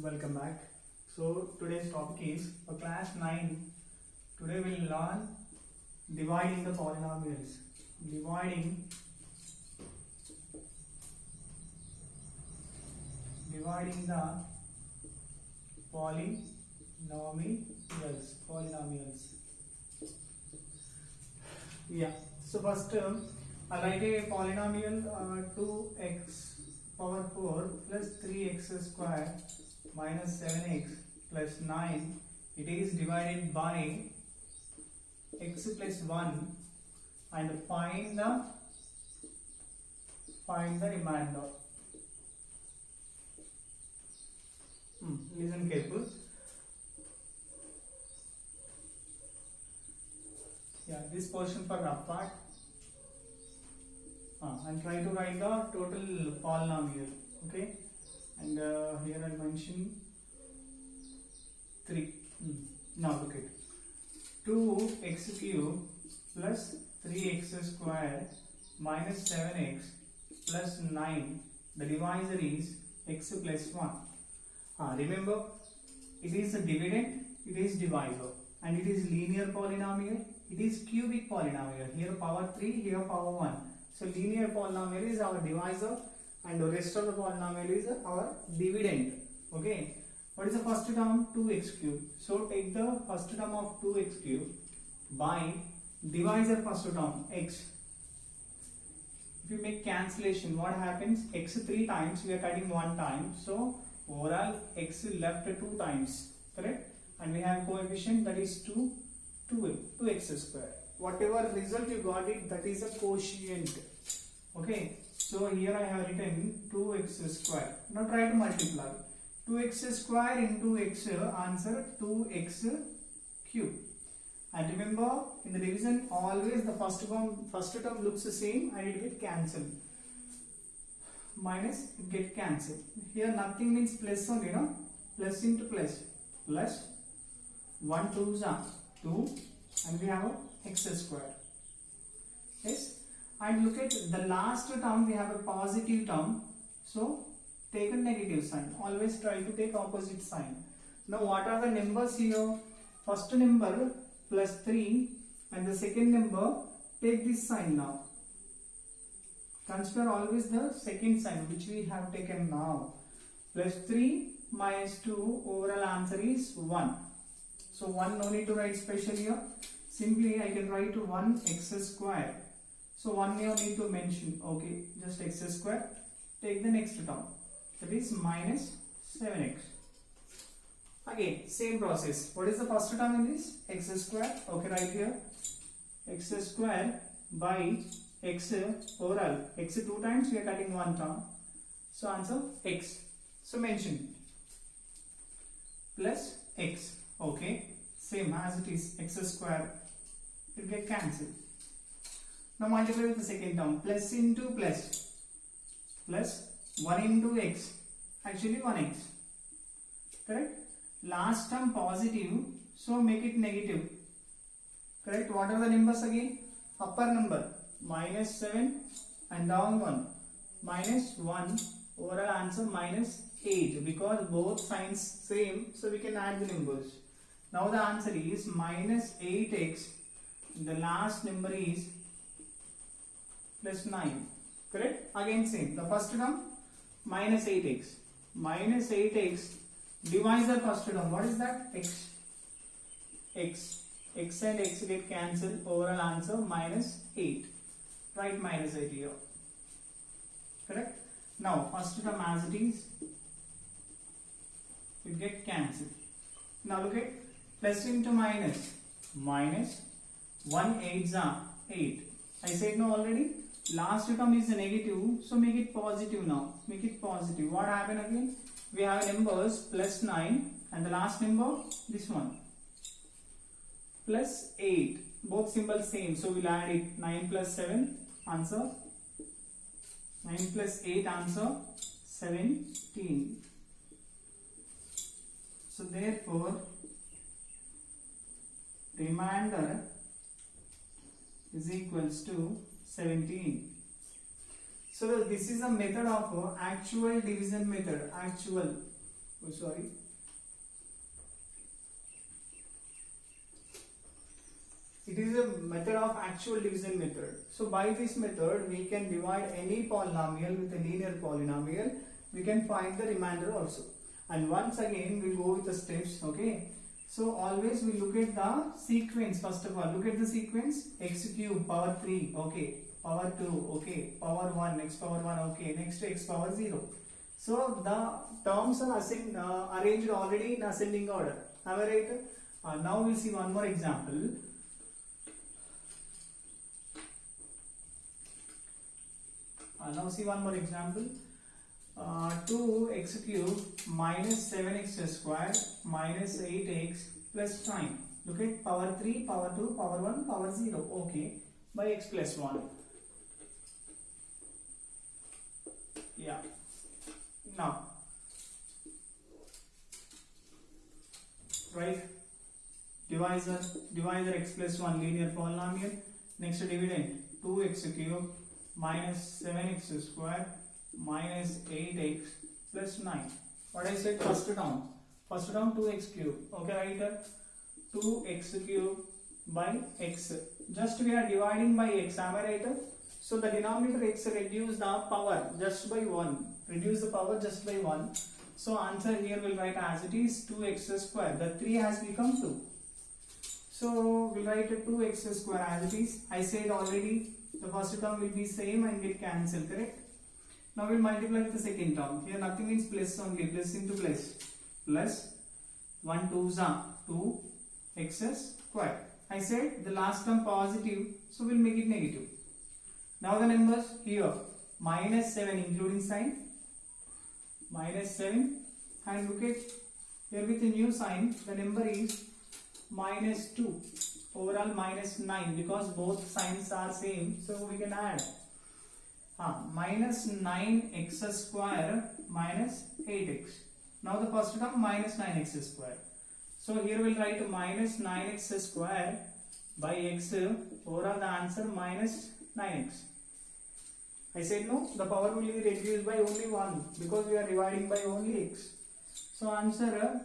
Welcome back. So today's topic is for class 9. Today we'll learn dividing the polynomials. Dividing the polynomials. Yeah. So first I'll write a polynomial 2x power 4 plus 3x square minus 7x plus 9. It is divided by x plus 1 and find the remainder. Listen careful. Yeah, this portion for rough part. And try to write the total polynomial. Okay, and here I mention 3. Now look at 2x cube plus 3x square minus 7x plus 9. The divisor is x plus 1. Remember, it is a dividend, it is divisor, and it is linear polynomial, it is cubic polynomial. Here power 3, here power 1. So linear polynomial is our divisor and the rest of the polynomial is our dividend. Okay. What is the first term? 2x cube. So take the first term of 2x cube by divisor first term x. If you make cancellation, what happens? X 3 times, we are cutting 1 time. So overall x left 2 times. Correct? And we have coefficient, that is 2x square. Whatever result you got it, that is a quotient. Okay, so here I have written 2x square. Now try to multiply 2x square into x, answer 2x cube. And remember, in the division always the first term looks the same and it get cancelled. Minus it get cancelled. Here nothing means plus only, no? Plus into plus. Plus 1 2s are 2 and we have x square. Yes, and look at the last term, we have a positive term, so take a negative sign. Always try to take opposite sign. Now what are the numbers here? First number plus 3 and the second number, take this sign now. Consider always the second sign which we have taken now. Plus 3 minus 2, overall answer is 1. So 1 no need to write special here. Simply I can write 1x square. So 1 you need to mention. Okay, just x square. Take the next term. That is minus 7x. Again, same process. What is the first term in this? X square. Okay, right here. X square by x overall. X 2 times, we are cutting 1 term. So answer x. So mention plus x. Okay, same as it is x square. It will get cancelled. Now multiply with the second term. Plus into plus. Plus 1 into x. Actually 1x. Correct? Last term positive. So make it negative. Correct? What are the numbers again? Upper number. Minus 7 and down 1. Minus 1. Overall answer minus 8. Because both signs same. So we can add the numbers. Now the answer is minus 8x. The last number is plus 9. Correct? Again same. The first term minus 8x. Minus 8x. Divisor first term. What is that? X. X. X and x get cancelled. Overall answer minus 8. Write minus 8 here. Correct? Now first term as it is. It get cancelled. Now look at plus into minus. Minus 1 8s are 8. I said no already. Last term is a negative, so make it positive now. Make it positive. What happened again? We have numbers plus 9 and the last number this one. Plus 8. Both symbols same, so we'll add it. 9 plus 7 answer. 9 plus 8 answer 17. So therefore remainder is equals to 17. So this is a method of actual division method. It is a method of actual division method. So by this method we can divide any polynomial with a linear polynomial. We can find the remainder also. And once again we go with the steps. Okay. So always we look at the sequence. First of all, look at the sequence. X cube power 3. Okay. Power 2. Okay. Power 1. X power 1. Okay. Next x power 0. So the terms are arranged already in ascending order. Am I right? Now we'll see one more example. Now see one more example. 2x cube minus 7x squared minus 8x plus 9. Look at power 3, power 2, power 1, power 0. Okay. By x plus 1. Yeah. Now, right? Divisor x plus 1 linear polynomial. Next dividend 2x cube minus 7x squared minus 8x plus 9. What I said first term 2x cube. Okay, right? 2x cube by x. Just we are dividing by x. Am I right? So the denominator x reduce the power just by 1. Reduce the power just by 1. So answer here will write as it is 2x square. The 3 has become 2. So we'll write 2x square as it is. I said already the first term will be same and get cancelled, correct? Now we'll multiply with the second term. Here nothing means plus only. Plus into plus. Plus 1 2s are 2x square. I said the last term positive, so we'll make it negative. Now the numbers here minus 7 including sign. Minus 7, and look at here with a new sign, the number is minus 2. Overall minus 9 because both signs are same, so we can add minus 9x square minus 8x. Now the first term minus 9x square. So here we'll write minus 9x square by x. Overall the answer minus 9x. I said no, the power will be reduced by only 1 because we are dividing by only x. So answer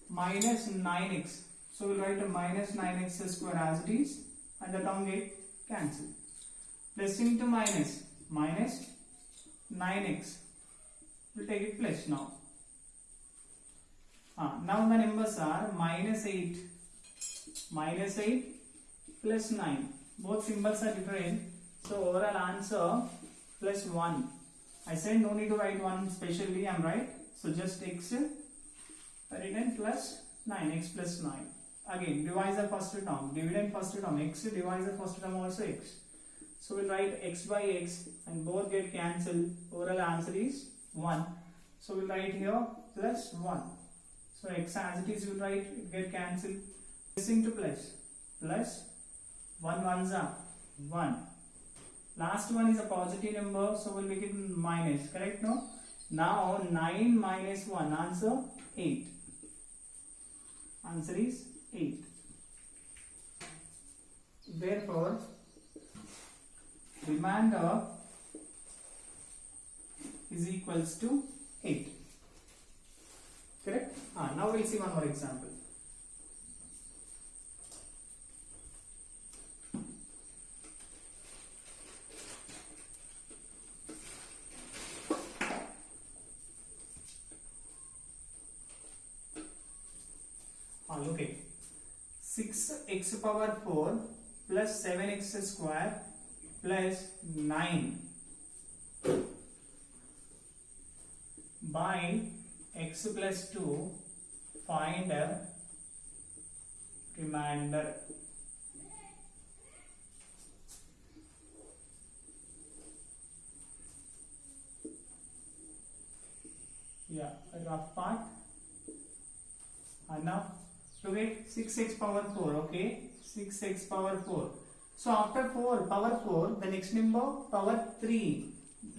minus 9x. So we'll write a minus 9x square as it is and the term get cancelled. Plus into minus 9x. We'll take it plus now. Now the numbers are minus 8 plus 9. Both symbols are different. So overall answer plus 1. I said no need to write 1 specially, I am right. So just x written plus 9, x plus 9. Again, divisor first term, dividend first term, x, divisor first term also x. So we'll write x by x and both get cancelled. Overall answer is 1. So we'll write here plus 1. So x as it is we'll write, it get cancelled. Plus into plus 1 ones are 1. Last one is a positive number, so we'll make it minus, correct? No? Now 9 minus 1, answer 8. Answer is 8. Therefore, remainder is equals to 8. Correct? Now we'll see one more example. Look at 6x power 4 plus 7x square plus 9 by x plus 2, find a remainder. Yeah, rough part. And now look at 6x power 4, okay? 6x power 4. So after 4, power 4, the next number, power 3.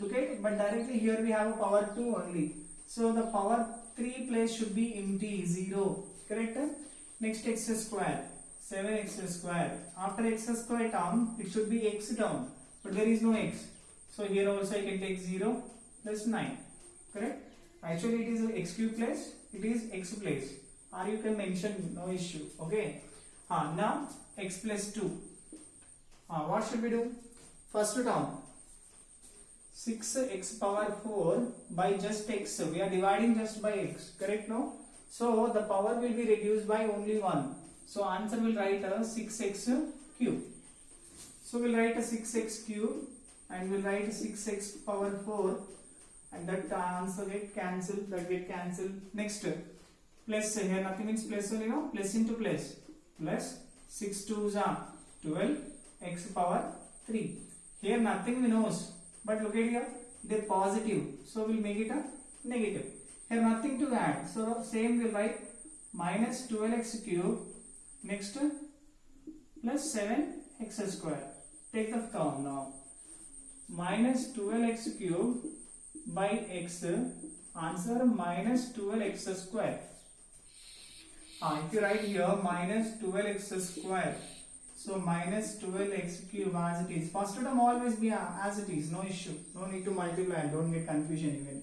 Look at, but directly here we have a power 2 only. So the power 3 place should be empty, 0. Correct? Next x square, 7x square. After x square term, it should be x term. but there is no x. So here also I can take 0 plus 9. Correct? Actually it is x cube place, it is x place. Or you can mention, no issue. Okay. Now x plus 2. What should we do? First term 6x power 4 by just x. We are dividing just by x. Correct? No? So the power will be reduced by only 1. So answer will write a 6x cube. So we'll write a 6x cube and we'll write 6x power 4 and that answer get cancelled, that get cancelled. Next plus, here nothing means plus only, no, plus into plus, plus 6 2s are 12 x power 3. Here nothing we knows, but look at here, they're positive, so we'll make it a negative. Here nothing to add, so same we'll write minus 12x cube, next plus 7x square. Take the term now. Minus 12x cube by x, answer minus 12x square. If you write here minus 12x square, so minus 12x cube as it is. First term always be as it is, no issue. No need to multiply, don't get confusion even.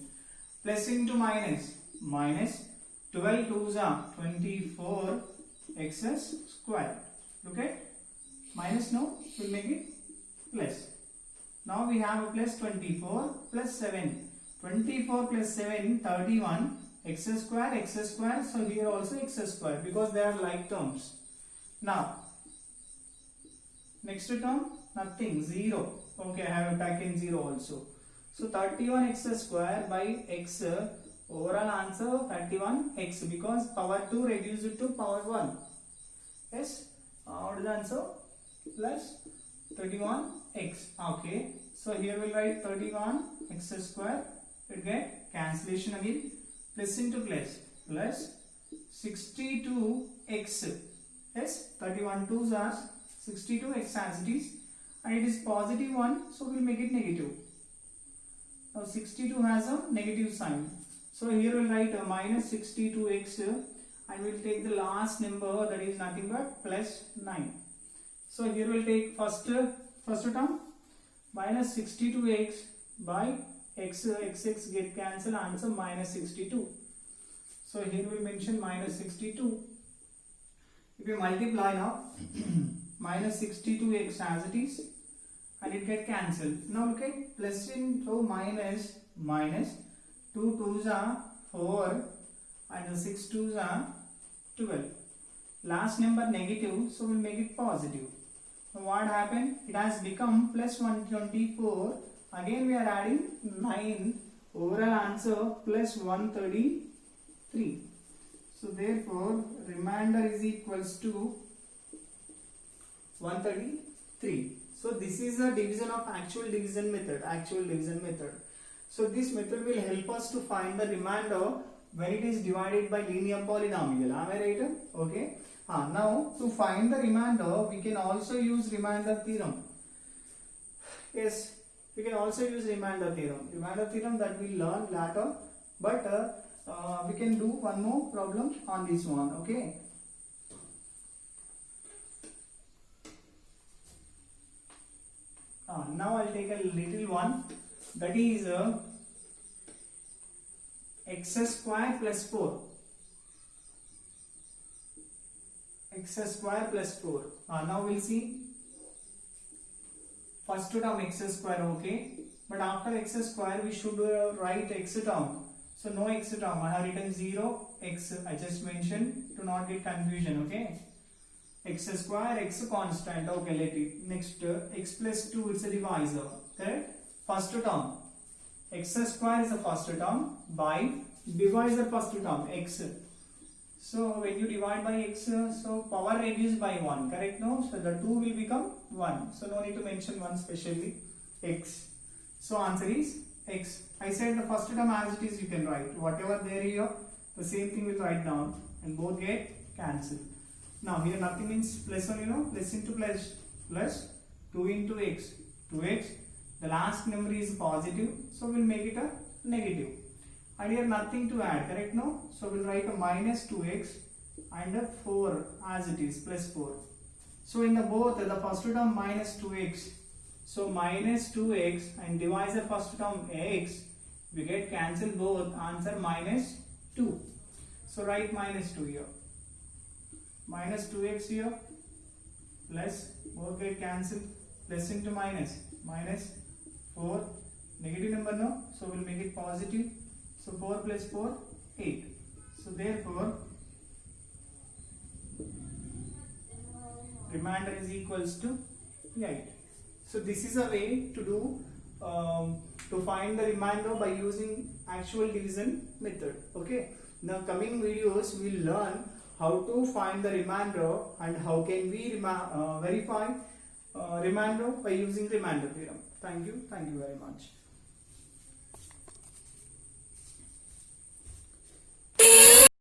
Plus into minus, minus 12 2s are 24 x square. Okay? Minus no, we'll make it plus. Now we have a plus 24 plus 7. 24 plus 7, 31 x square. So here also x square because they are like terms. Now, next term, nothing, 0. Okay, I have a back in 0 also. So 31 x square by x, overall answer 31 x because power 2 reduced it to power 1. Yes, what is the answer? Plus 31 x. Okay, so here we'll write 31 x square. We'll get cancellation again. Plus into plus 62 x. Yes, 31 2s are 62 x as it is, and it is positive 1, so we'll make it negative. Now 62 has a negative sign, so here we'll write a minus 62x and we'll take the last number, that is nothing but plus 9. So here we'll take first term minus 62x by x get cancelled, answer minus 62. So here we'll mention minus 62. If you multiply now minus 62x as it is and it get cancelled. Now look at plus into minus, 2 2s are 4 and the 6 2s are 12. Last number negative, so we'll make it positive. So what happened? It has become plus 124. Again we are adding 9. Overall answer plus 133. So therefore remainder is equals to 133. So this is a division of actual division method. So this method will help us to find the remainder when it is divided by linear polynomial. Am I right? Okay. Now to find the remainder, we can also use remainder theorem. Yes, we can also use remainder theorem. Remainder theorem that we learn later, but we can do one more problem on this one. Okay. Now I'll take a little one, that is x square plus 4. X square plus 4. Now we'll see. First term x square, okay. But after x square we should write x term. So no x term. I have written 0 x. I just mentioned to not get confusion, okay. X square, x constant, okay, let it. Next, x plus 2 is a divisor, correct? First term, x square is the first term by divisor first term, x. So when you divide by x, so power reduced by 1, correct? No, so the 2 will become 1. So no need to mention 1 specially, x. So answer is x. I said the first term as it is you can write. Whatever there here, the same thing will write down and both get cancelled. Now here nothing means plus only, no, plus into plus, plus 2 into x, 2x, the last number is positive, so we'll make it a negative. And here nothing to add, correct? No, so we'll write a minus 2x and a 4 as it is, plus 4. So in the both, the first term minus 2x, So minus 2x and divisor first term x, we get cancel both, answer minus 2. So write minus 2 here. Minus 2x here plus both get cancelled, plus into minus, minus 4, negative number no, so we'll make it positive. So 4 plus 4, 8. So therefore remainder is equals to 8. So this is a way to do to find the remainder by using actual division method. Okay. Now coming videos we will learn how to find the remainder and how can we verify remainder by using remainder theorem. Thank you very much.